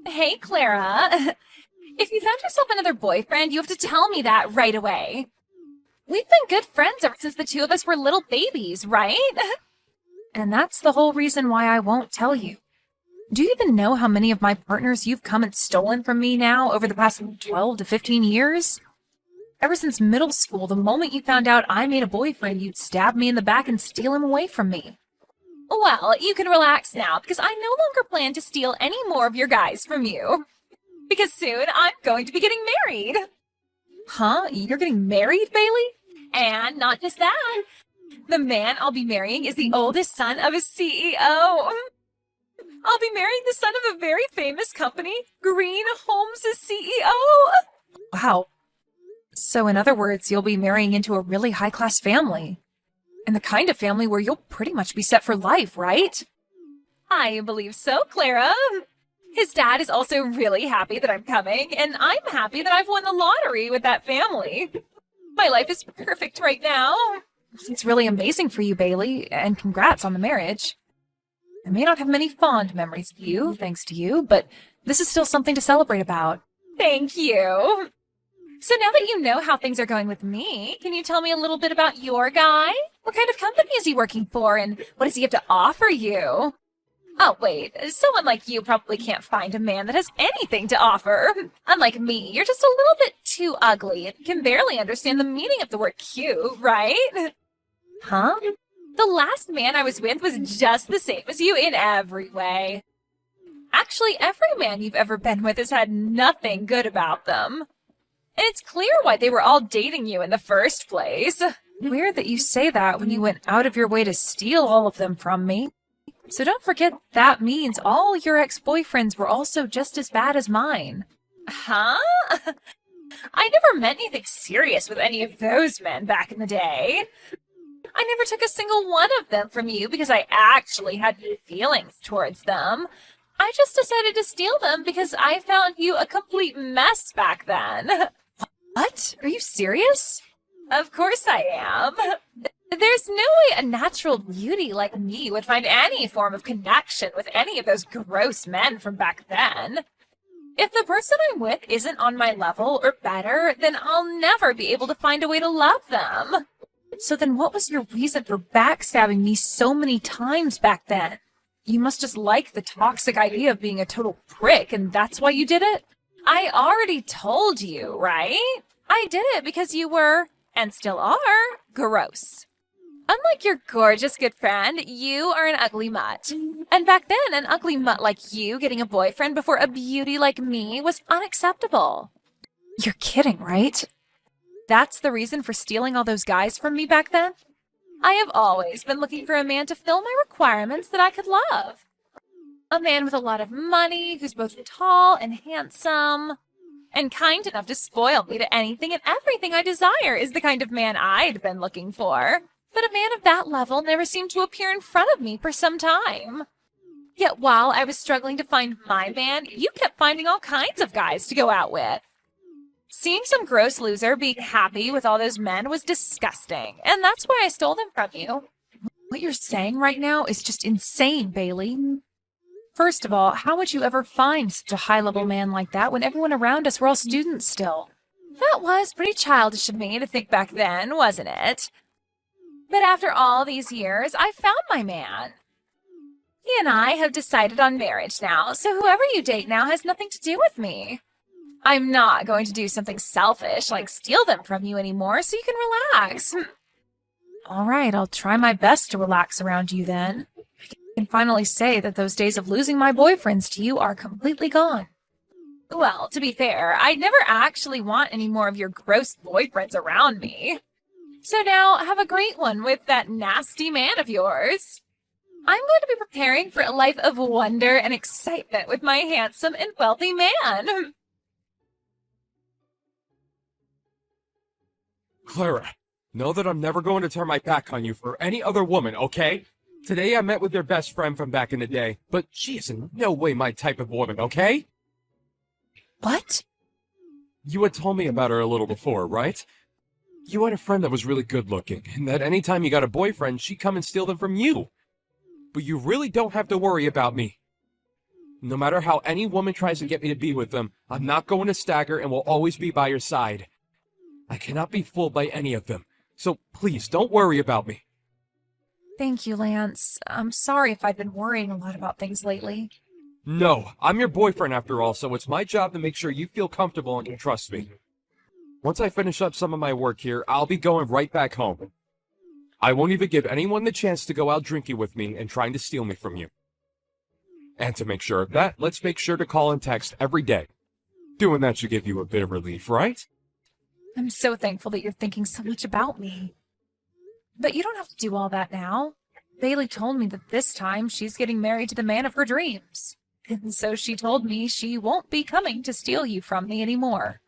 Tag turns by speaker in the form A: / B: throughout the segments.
A: Hey, Clara. If you found yourself another boyfriend, you have to tell me that right away. We've been good friends ever since the two of us were little babies, right? And that's the whole reason why I won't tell you. Do you even know how many of my partners you've come and stolen from me now over the past 12 to 15 years? Ever since middle school, the moment you found out I made a boyfriend, you'd stab me in the back and steal him away from me. Well, you can relax now, because I no longer plan to steal any more of your guys from you. Because soon I'm going to be getting married. Huh? You're getting married, Bailey? And not just that. The man I'll be marrying is the oldest son of a CEO. I'll be marrying the son of a very famous company, Green Holmes' CEO. Wow. So in other words, you'll be marrying into a really high-class family. And the kind of family where you'll pretty much be set for life, right? I believe so, Clara. His dad is also really happy that I'm coming, and I'm happy that I've won the lottery with that family. My life is perfect right now. It's really amazing for you, Bailey, and congrats on the marriage. I may not have many fond memories of you, thanks to you, but this is still something to celebrate about. Thank you. So now that you know how things are going with me, can you tell me a little bit about your guy? What kind of company is he working for, and what does he have to offer you? Oh, wait, someone like you probably can't find a man that has anything to offer. Unlike me, you're just a little bit too ugly and can barely understand the meaning of the word cute, right? Huh? The last man I was with was just the same as you in every way. Actually, every man you've ever been with has had nothing good about them. And it's clear why they were all dating you in the first place. Weird that you say that when you went out of your way to steal all of them from me. So don't forget that means all your ex-boyfriends were also just as bad as mine. Huh? I never meant anything serious with any of those men back in the day. I never took a single one of them from you because I actually had feelings towards them. I just decided to steal them because I found you a complete mess back then. What? Are you serious? Of course I am. There's no way a natural beauty like me would find any form of connection with any of those gross men from back then. If the person I'm with isn't on my level or better, then I'll never be able to find a way to love them. So then what was your reason for backstabbing me so many times back then? You must just like the toxic idea of being a total prick, and that's why you did it? I already told you, right? I did it because you were, and still are, gross. Unlike your gorgeous good friend, you are an ugly mutt. And back then, an ugly mutt like you getting a boyfriend before a beauty like me was unacceptable. You're kidding, right? That's the reason for stealing all those guys from me back then? I have always been looking for a man to fill my requirements that I could love. A man with a lot of money, who's both tall and handsome, and kind enough to spoil me to anything and everything I desire is the kind of man I'd been looking for. But a man of that level never seemed to appear in front of me for some time. Yet while I was struggling to find my man, you kept finding all kinds of guys to go out with. Seeing some gross loser being happy with all those men was disgusting, and that's why I stole them from you. What you're saying right now is just insane, Bailey. First of all, how would you ever find such a high-level man like that when everyone around us were all students still? That was pretty childish of me to think back then, wasn't it? But after all these years, I found my man. He and I have decided on marriage now, so whoever you date now has nothing to do with me. I'm not going to do something selfish like steal them from you anymore, so you can relax. All right, I'll try my best to relax around you then. I can finally say that those days of losing my boyfriends to you are completely gone. Well, to be fair, I never actually want any more of your gross boyfriends around me. So now, have a great one with that nasty man of yours. I'm going to be preparing for a life of wonder and excitement with my handsome and wealthy man.
B: Clara, know that I'm never going to turn my back on you for any other woman, okay? Today I met with your best friend from back in the day, but she is in no way my type of woman, okay?
A: What?
B: You had told me about her a little before, right? You had a friend that was really good looking, and that anytime you got a boyfriend, she'd come and steal them from you. But you really don't have to worry about me. No matter how any woman tries to get me to be with them, I'm not going to stagger and will always be by your side. I cannot be fooled by any of them, so please don't worry about me.
A: Thank you, Lance. I'm sorry if I've been worrying a lot about things lately.
B: No, I'm your boyfriend after all, so it's my job to make sure you feel comfortable and can trust me. Once I finish up some of my work here, I'll be going right back home. I won't even give anyone the chance to go out drinking with me and trying to steal me from you. And to make sure of that, let's make sure to call and text every day. Doing that should give you a bit of relief, right?
A: I'm so thankful that you're thinking so much about me. But you don't have to do all that now. Bailey told me that this time she's getting married to the man of her dreams. And so she told me she won't be coming to steal you from me anymore.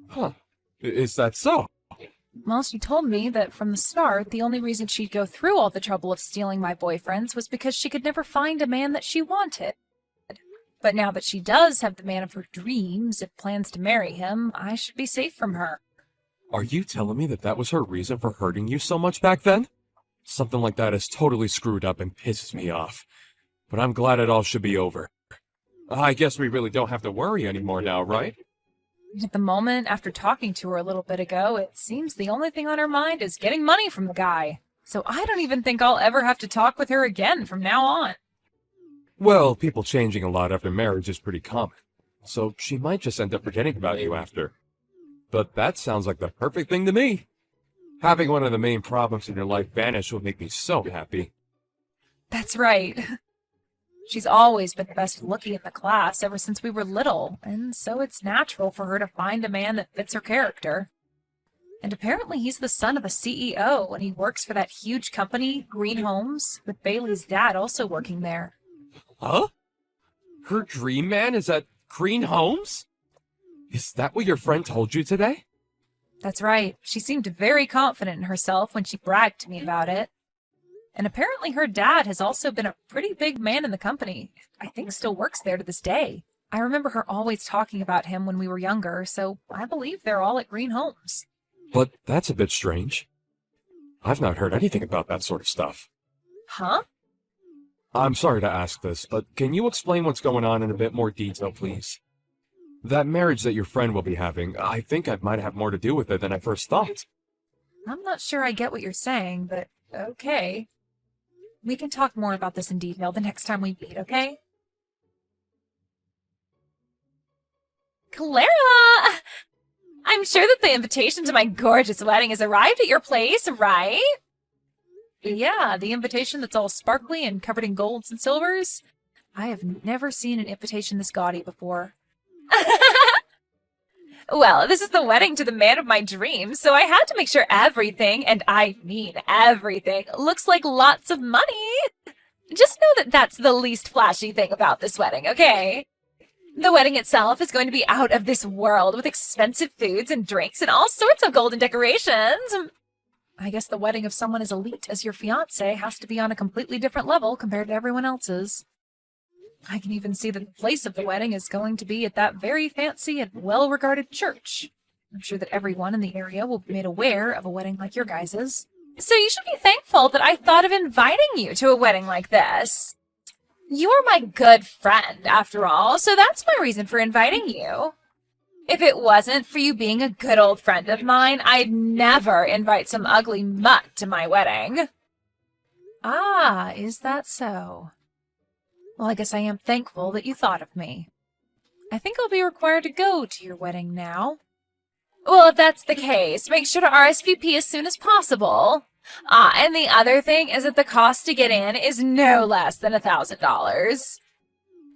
B: Huh. Is that so?
A: Well, she told me that from the start, the only reason she'd go through all the trouble of stealing my boyfriends was because she could never find a man that she wanted. But now that she does have the man of her dreams and plans to marry him, I should be safe from her.
B: Are you telling me that that was her reason for hurting you so much back then? Something like that is totally screwed up and pisses me off. But I'm glad it all should be over. I guess we really don't have to worry anymore now, right?
A: At the moment, after talking to her a little bit ago, it seems the only thing on her mind is getting money from the guy. So I don't even think I'll ever have to talk with her again from now on.
B: Well, people changing a lot after marriage is pretty common. So she might just end up forgetting about you after. But that sounds like the perfect thing to me. Having one of the main problems in your life vanish will make me so happy.
A: That's right. She's always been the best looking in the class ever since we were little, and so it's natural for her to find a man that fits her character. And apparently he's the son of a CEO, and he works for that huge company, Green Homes, with Bailey's dad also working there.
B: Huh? Her dream man is at Green Homes? Is that what your friend told you today?
A: That's right. She seemed very confident in herself when she bragged to me about it. And apparently her dad has also been a pretty big man in the company. I think still works there to this day. I remember her always talking about him when we were younger, so I believe they're all at Green Homes.
B: But that's a bit strange. I've not heard anything about that sort of stuff.
A: Huh?
B: I'm sorry to ask this, but can you explain what's going on in a bit more detail, please? That marriage that your friend will be having, I think I might have more to do with it than I first thought.
A: I'm not sure I get what you're saying, but okay. We can talk more about this in detail the next time we meet, okay? Clara! I'm sure that the invitation to my gorgeous wedding has arrived at your place, right? Yeah, the invitation that's all sparkly and covered in golds and silvers. I have never seen an invitation this gaudy before. Well, this is the wedding to the man of my dreams, so I had to make sure everything, and I mean everything, looks like lots of money. Just know that that's the least flashy thing about this wedding, okay? The wedding itself is going to be out of this world with expensive foods and drinks and all sorts of golden decorations. I guess the wedding of someone as elite as your fiancé has to be on a completely different level compared to everyone else's. I can even see that the place of the wedding is going to be at that very fancy and well-regarded church. I'm sure that everyone in the area will be made aware of a wedding like your guys's. So you should be thankful that I thought of inviting you to a wedding like this. You are my good friend, after all, so that's my reason for inviting you. If it wasn't for you being a good old friend of mine, I'd never invite some ugly mutt to my wedding. Ah, is that so? Well, I guess I am thankful that you thought of me. I think I'll be required to go to your wedding now. Well, if that's the case, make sure to RSVP as soon as possible. And the other thing is that the cost to get in is no less than $1,000.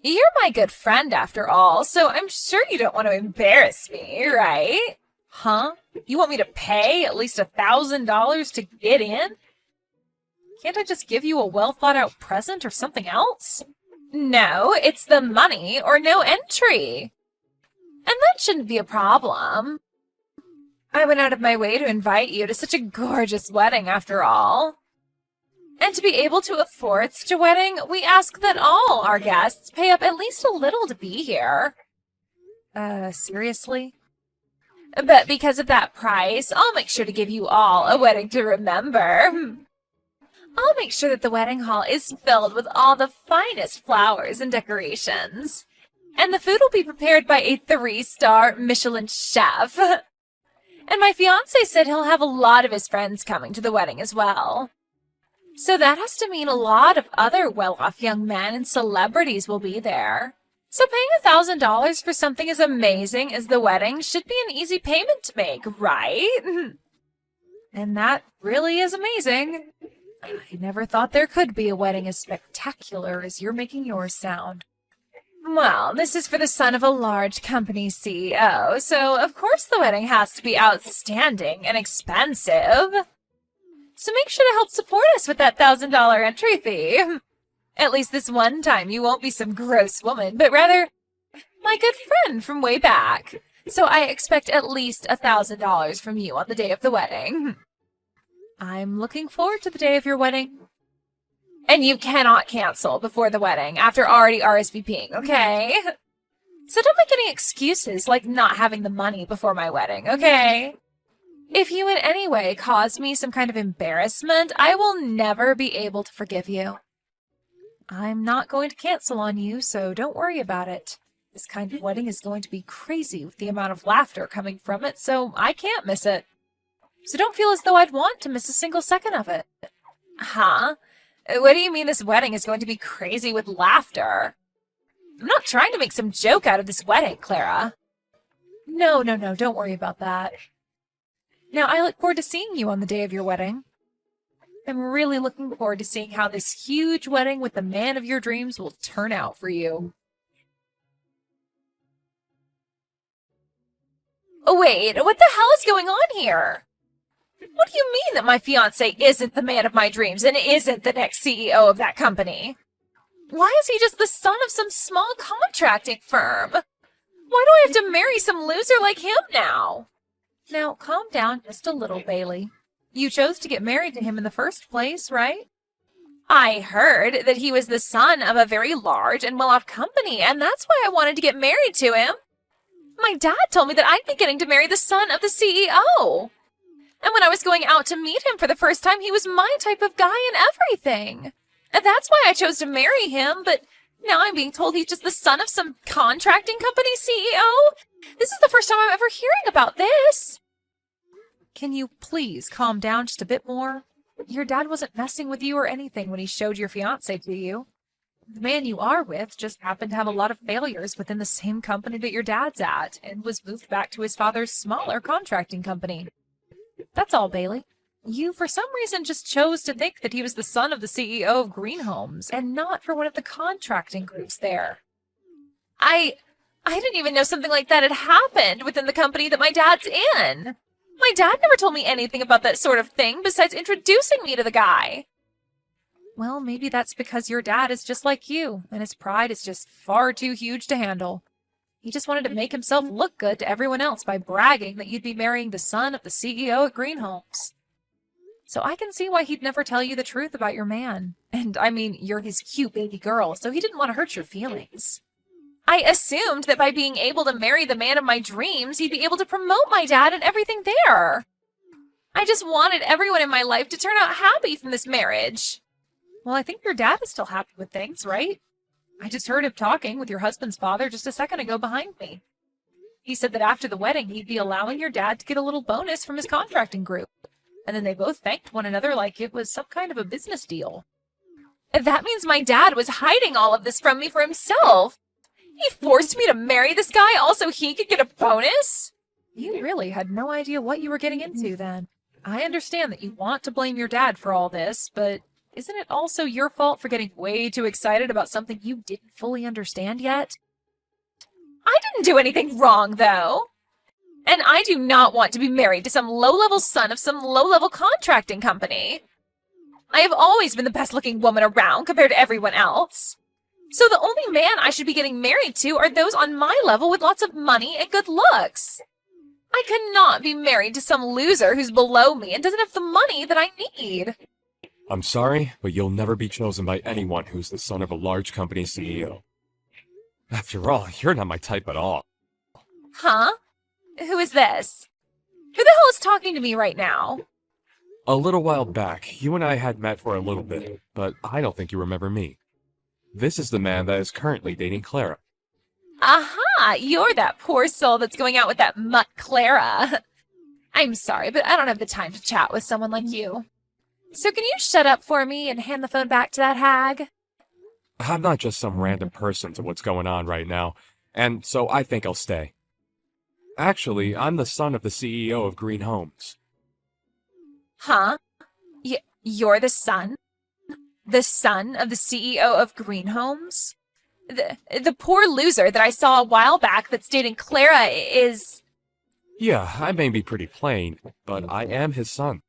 A: You're my good friend, after all, so I'm sure you don't want to embarrass me, right? Huh? You want me to pay at least $1,000 to get in? Can't I just give you a well-thought-out present or something else? No, it's the money or no entry. And that shouldn't be a problem. I went out of my way to invite you to such a gorgeous wedding, after all. And to be able to afford such a wedding, we ask that all our guests pay up at least a little to be here. Seriously? But because of that price, I'll make sure to give you all a wedding to remember. I'll make sure that the wedding hall is filled with all the finest flowers and decorations. And the food will be prepared by a 3-star Michelin chef. And my fiancé said he'll have a lot of his friends coming to the wedding as well. So that has to mean a lot of other well-off young men and celebrities will be there. So paying $1,000 for something as amazing as the wedding should be an easy payment to make, right? And that really is amazing. I never thought there could be a wedding as spectacular as you're making yours sound. Well, this is for the son of a large company CEO, so of course the wedding has to be outstanding and expensive. So make sure to help support us with that $1,000 entry fee. At least this one time you won't be some gross woman, but rather my good friend from way back. So I expect at least $1,000 from you on the day of the wedding. I'm looking forward to the day of your wedding. And you cannot cancel before the wedding after already RSVPing, okay? So don't make any excuses like not having the money before my wedding, okay? If you in any way cause me some kind of embarrassment, I will never be able to forgive you. I'm not going to cancel on you, so don't worry about it. This kind of wedding is going to be crazy with the amount of laughter coming from it, so I can't miss it. So don't feel as though I'd want to miss a single second of it. Huh? What do you mean this wedding is going to be crazy with laughter? I'm not trying to make some joke out of this wedding, Clara. No, don't worry about that. Now, I look forward to seeing you on the day of your wedding. I'm really looking forward to seeing how this huge wedding with the man of your dreams will turn out for you. Oh, wait, what the hell is going on here? What do you mean that my fiancé isn't the man of my dreams and isn't the next CEO of that company? Why is he just the son of some small contracting firm? Why do I have to marry some loser like him now? Now, calm down just a little, Bailey. You chose to get married to him in the first place, right? I heard that he was the son of a very large and well-off company, and that's why I wanted to get married to him. My dad told me that I'd be getting to marry the son of the CEO. And when I was going out to meet him for the first time, he was my type of guy and everything. And that's why I chose to marry him, but now I'm being told he's just the son of some contracting company CEO? This is the first time I'm ever hearing about this. Can you please calm down just a bit more? Your dad wasn't messing with you or anything when he showed your fiancé to you. The man you are with just happened to have a lot of failures within the same company that your dad's at, and was moved back to his father's smaller contracting company. That's all, Bailey. You, for some reason, just chose to think that he was the son of the CEO of Green Homes, and not for one of the contracting groups there. I didn't even know something like that had happened within the company that my dad's in. My dad never told me anything about that sort of thing besides introducing me to the guy. Well, maybe that's because your dad is just like you, and his pride is just far too huge to handle. He just wanted to make himself look good to everyone else by bragging that you'd be marrying the son of the CEO at Green Homes. So I can see why he'd never tell you the truth about your man. And I mean, you're his cute baby girl, so he didn't want to hurt your feelings. I assumed that by being able to marry the man of my dreams, he'd be able to promote my dad and everything there. I just wanted everyone in my life to turn out happy from this marriage. Well, I think your dad is still happy with things, right? I just heard him talking with your husband's father just a second ago behind me. He said that after the wedding, he'd be allowing your dad to get a little bonus from his contracting group. And then they both thanked one another like it was some kind of a business deal. That means my dad was hiding all of this from me for himself. He forced me to marry this guy also he could get a bonus? You really had no idea what you were getting into then. I understand that you want to blame your dad for all this, but isn't it also your fault for getting way too excited about something you didn't fully understand yet? I didn't do anything wrong, though. And I do not want to be married to some low-level son of some low-level contracting company. I have always been the best-looking woman around compared to everyone else. So the only man I should be getting married to are those on my level with lots of money and good looks. I cannot be married to some loser who's below me and doesn't have the money that I need.
B: I'm sorry, but you'll never be chosen by anyone who's the son of a large company CEO. After all, you're not my type at all.
A: Huh? Who is this? Who the hell is talking to me right now?
B: A little while back, you and I had met for a little bit, but I don't think you remember me. This is the man that is currently dating Clara.
A: Aha! You're that poor soul that's going out with that mutt Clara. I'm sorry, but I don't have the time to chat with someone like you. So can you shut up for me and hand the phone back to that hag?
B: I'm not just some random person to what's going on right now, and so I think I'll stay. Actually, I'm the son of the CEO of Green Homes.
A: Huh? You're the son? The son of the CEO of Green Homes? The poor loser that I saw a while back that's dating Clara is...
B: Yeah, I may be pretty plain, but I am his son.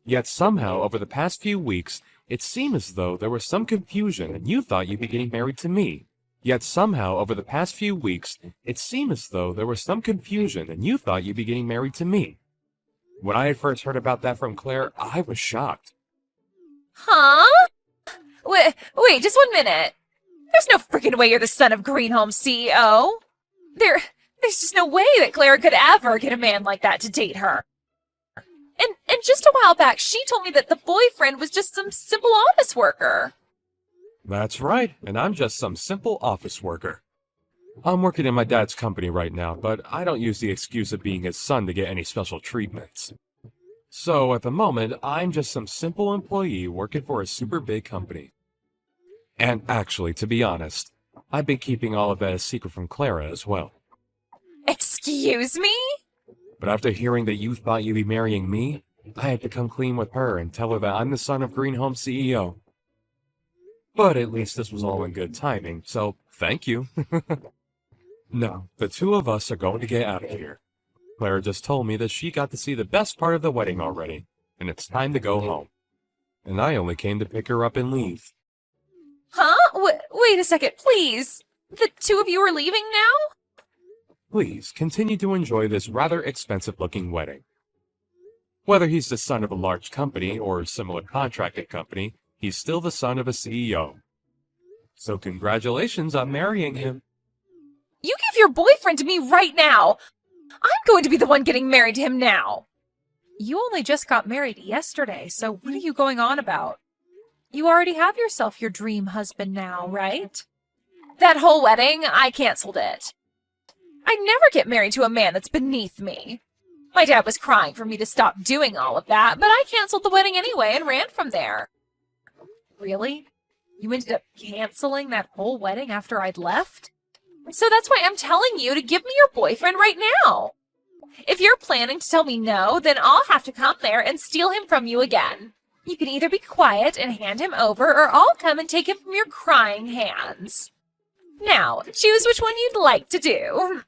B: Yet somehow, over the past few weeks, it seemed as though there was some confusion and you thought you'd be getting married to me. Yet somehow, over the past few weeks, it seemed as though there was some confusion and you thought you'd be getting married to me. When I had first heard about that from Claire, I was shocked.
A: Huh? Wait, just 1 minute. There's no freaking way you're the son of Green Homes CEO. There's just no way that Clara could ever get a man like that to date her. And just a while back, she told me that the boyfriend was just some simple office worker.
B: That's right, and I'm just some simple office worker. I'm working in my dad's company right now, but I don't use the excuse of being his son to get any special treatments. So, at the moment, I'm just some simple employee working for a super big company. And actually, to be honest, I've been keeping all of that a secret from Clara as well.
A: Excuse me?
B: But after hearing that you thought you'd be marrying me, I had to come clean with her and tell her that I'm the son of Green Home CEO. But at least this was all in good timing, so thank you. No, the two of us are going to get out of here. Clara just told me that she got to see the best part of the wedding already, and it's time to go home. And I only came to pick her up and leave.
A: Huh? Wait a second, please. The two of you are leaving now?
B: Please, continue to enjoy this rather expensive-looking wedding. Whether he's the son of a large company or a similar contracted company, he's still the son of a CEO. So congratulations on marrying him.
A: You give your boyfriend to me right now. I'm going to be the one getting married to him now. You only just got married yesterday, so what are you going on about? You already have yourself your dream husband now, right? That whole wedding, I canceled it. I'd never get married to a man that's beneath me. My dad was crying for me to stop doing all of that, but I canceled the wedding anyway and ran from there. Really? You ended up canceling that whole wedding after I'd left? So that's why I'm telling you to give me your boyfriend right now. If you're planning to tell me no, then I'll have to come there and steal him from you again. You can either be quiet and hand him over, or I'll come and take him from your crying hands. Now, choose which one you'd like to do.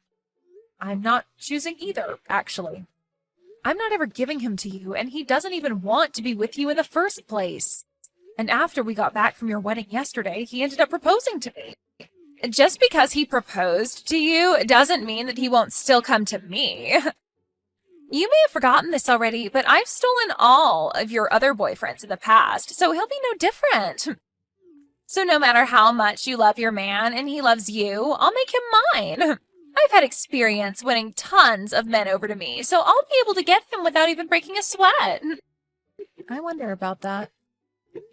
A: I'm not choosing either, actually. I'm not ever giving him to you, and he doesn't even want to be with you in the first place. And after we got back from your wedding yesterday, he ended up proposing to me. Just because he proposed to you doesn't mean that he won't still come to me. You may have forgotten this already, but I've stolen all of your other boyfriends in the past, so he'll be no different. So no matter how much you love your man and he loves you, I'll make him mine. I've had experience winning tons of men over to me, so I'll be able to get him without even breaking a sweat. I wonder about that.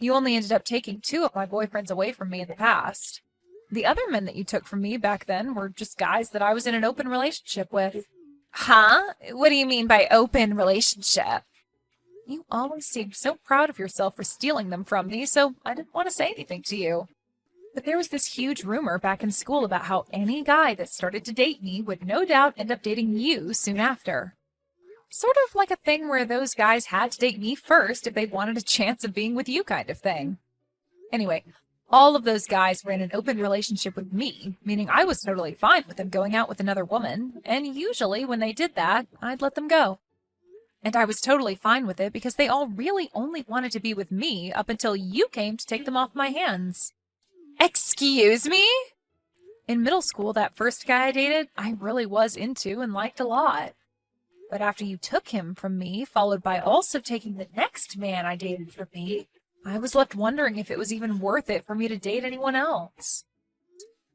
A: You only ended up taking 2 of my boyfriends away from me in the past. The other men that you took from me back then were just guys that I was in an open relationship with. Huh? What do you mean by open relationship? You always seemed so proud of yourself for stealing them from me, so I didn't want to say anything to you. But there was this huge rumor back in school about how any guy that started to date me would no doubt end up dating you soon after. Sort of like a thing where those guys had to date me first if they wanted a chance of being with you kind of thing. Anyway, all of those guys were in an open relationship with me, meaning I was totally fine with them going out with another woman, and usually when they did that, I'd let them go. And I was totally fine with it because they all really only wanted to be with me up until you came to take them off my hands. Excuse me? In middle school, that first guy I dated, I really was into and liked a lot. But after you took him from me, followed by also taking the next man I dated from me, I was left wondering if it was even worth it for me to date anyone else.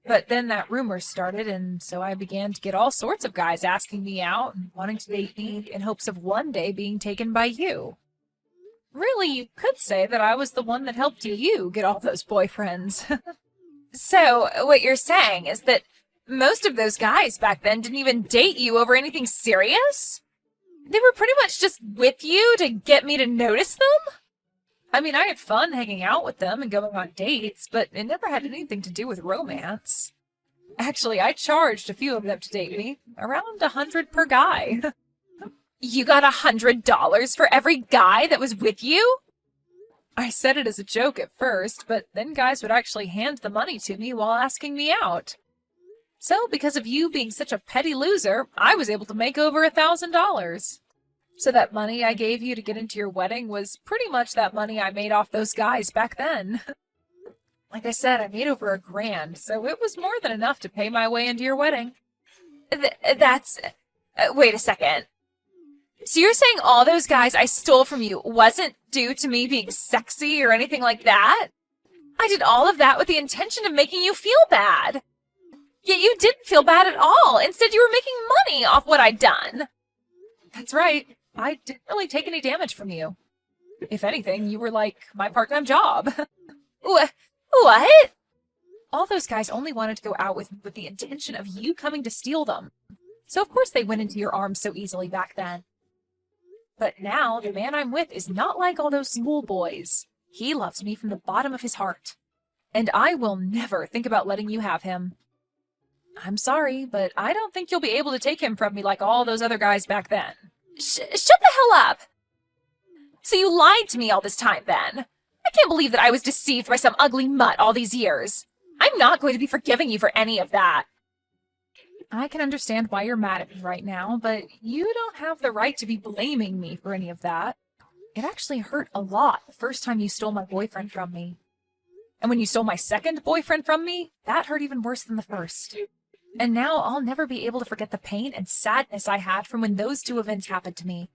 A: But then that rumor started, and so I began to get all sorts of guys asking me out and wanting to date me in hopes of one day being taken by you. Really, you could say that I was the one that helped you get all those boyfriends. So, what you're saying is that most of those guys back then didn't even date you over anything serious? They were pretty much just with you to get me to notice them? I mean, I had fun hanging out with them and going on dates, but it never had anything to do with romance. Actually, I charged a few of them to date me, around $100 per guy. You got $100 for every guy that was with you? I said it as a joke at first, but then guys would actually hand the money to me while asking me out. So, because of you being such a petty loser, I was able to make over $1,000. So that money I gave you to get into your wedding was pretty much that money I made off those guys back then. Like I said, I made over $1,000, so it was more than enough to pay my way into your wedding. Wait a second. So you're saying all those guys I stole from you wasn't due to me being sexy or anything like that? I did all of that with the intention of making you feel bad. Yet you didn't feel bad at all. Instead, you were making money off what I'd done. That's right. I didn't really take any damage from you. If anything, you were like my part-time job. What? All those guys only wanted to go out with the intention of you coming to steal them. So of course they went into your arms so easily back then. But now, the man I'm with is not like all those schoolboys. He loves me from the bottom of his heart. And I will never think about letting you have him. I'm sorry, but I don't think you'll be able to take him from me like all those other guys back then. Shut the hell up! So you lied to me all this time, then? I can't believe that I was deceived by some ugly mutt all these years. I'm not going to be forgiving you for any of that. I can understand why you're mad at me right now, but you don't have the right to be blaming me for any of that. It actually hurt a lot the first time you stole my boyfriend from me. And when you stole my second boyfriend from me, that hurt even worse than the first. And now I'll never be able to forget the pain and sadness I had from when those two events happened to me.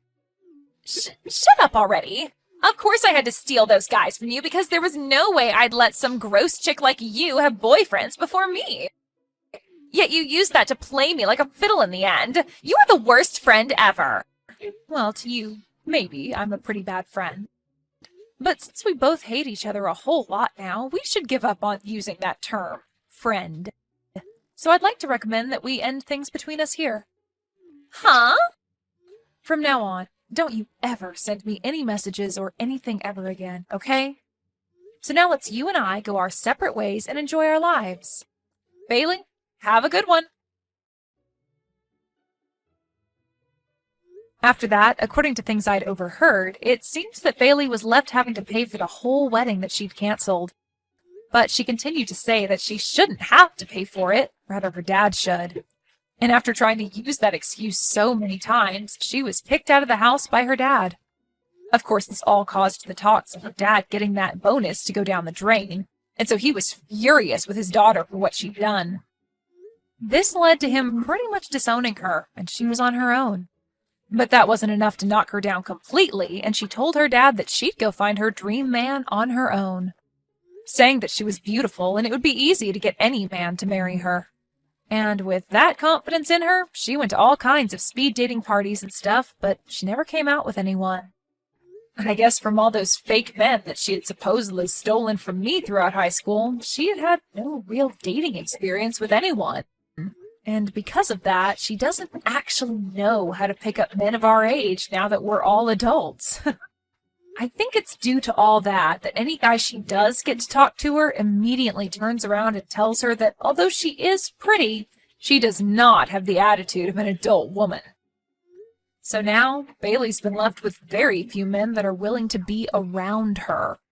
A: Shut up already! Of course I had to steal those guys from you because there was no way I'd let some gross chick like you have boyfriends before me. Yet you used that to play me like a fiddle in the end. You are the worst friend ever. Well, to you, maybe I'm a pretty bad friend. But since we both hate each other a whole lot now, we should give up on using that term, friend. So I'd like to recommend that we end things between us here. Huh? From now on, don't you ever send me any messages or anything ever again, okay? So now let's you and I go our separate ways and enjoy our lives. Bailey? Have a good one. After that, according to things I'd overheard, it seems that Bailey was left having to pay for the whole wedding that she'd canceled. But she continued to say that she shouldn't have to pay for it, rather her dad should. And after trying to use that excuse so many times, she was kicked out of the house by her dad. Of course, this all caused the talks of her dad getting that bonus to go down the drain, and so he was furious with his daughter for what she'd done. This led to him pretty much disowning her, and she was on her own. But that wasn't enough to knock her down completely, and she told her dad that she'd go find her dream man on her own, saying that she was beautiful and it would be easy to get any man to marry her. And with that confidence in her, she went to all kinds of speed dating parties and stuff, but she never came out with anyone. I guess from all those fake men that she had supposedly stolen from me throughout high school, she had had no real dating experience with anyone. And because of that, she doesn't actually know how to pick up men of our age now that we're all adults. I think it's due to all that any guy she does get to talk to her immediately turns around and tells her that although she is pretty, she does not have the attitude of an adult woman. So now, Bailey's been left with very few men that are willing to be around her.